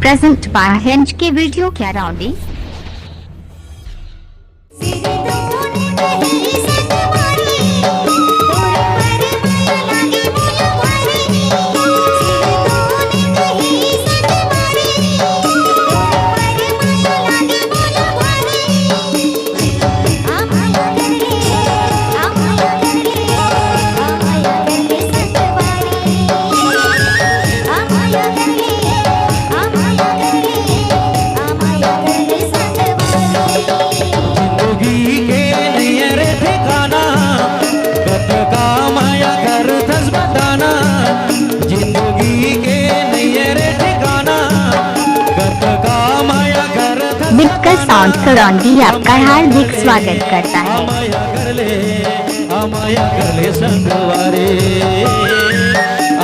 Present by Hinge के video क्या राउंडी। बिटका sound Karaundi आपका हार्दिक स्वागत करता है। अमाया कर ले संगवारे,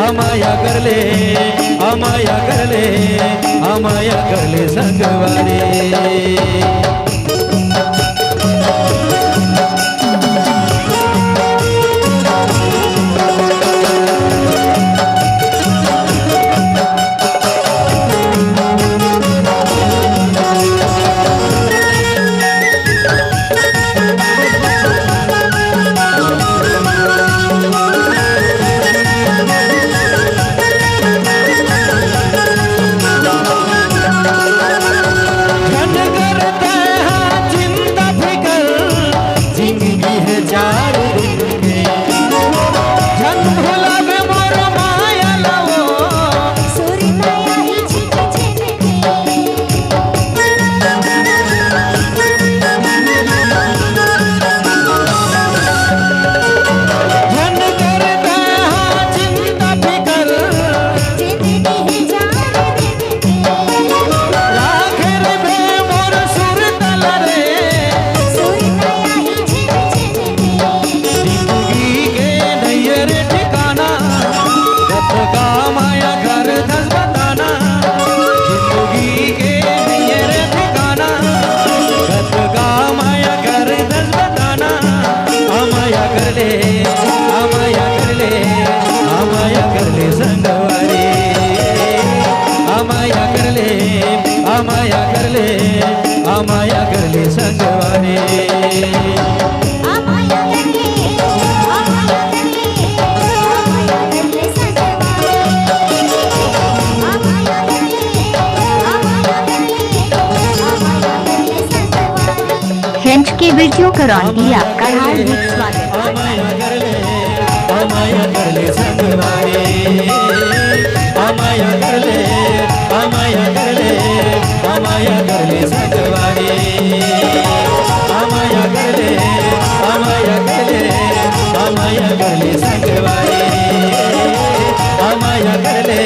अमाया कर ले, अमाया कर ले, अमाया कर ले संगवारे। अमाया कर ले संगवारे, अमाया कर ले, अमाया कर ले, अमाया कर ले संगवारे, अमाया कर ले, अमाया कर ले, अमाया कर ले संगवारे। हिंज के वीडियो करौंदी आपका हार्दिक स्वागत। अमाया कर ले, अमाया कर ले संगवारे, अमाया कर ले, अमाया कर ले, अमाया कर ले संगवारे, अमाया कर ले, अमाया कर ले, अमाया कर ले संगवारे, अमाया कर ले,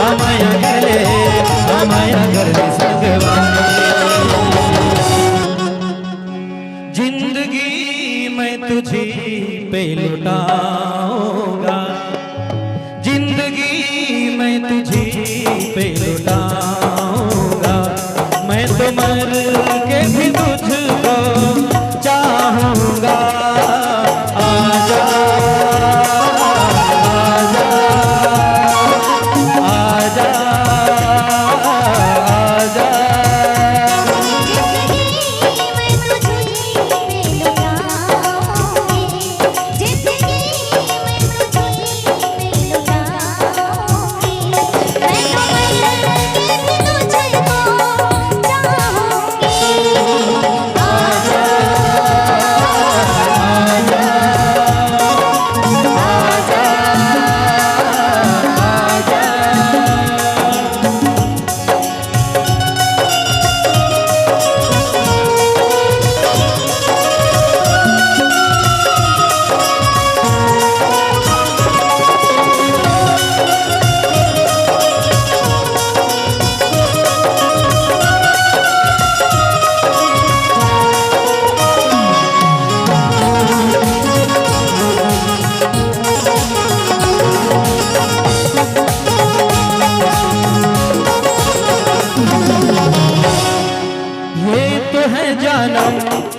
अमाया कर ले, अमाया कर ले संगवारे। जिंदगी मैं तुझी पे लुटाऊंगा, जिंदगी मैं तुझी पे लुटाऊंगा, मैं तो मर के भी तुझको चाहूंगा। आजा आजा आजा आजा,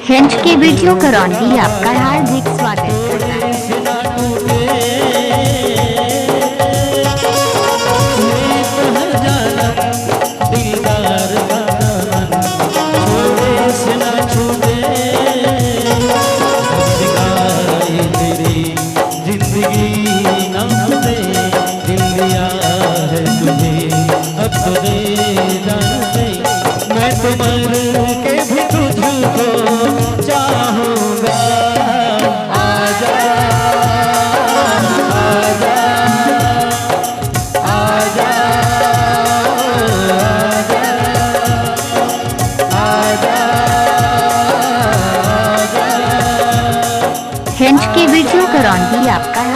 हिंज के वीडियो करौंदी आपका हार्दिक स्वागत करता है। दिल नाम दे दिल दिया है तुझे अब तो दे जान दे मैं तो मर के भी तुझको चाहूँगा आजा आजा आजा आजा आजा हेंच की वीडियो करौंदी आपका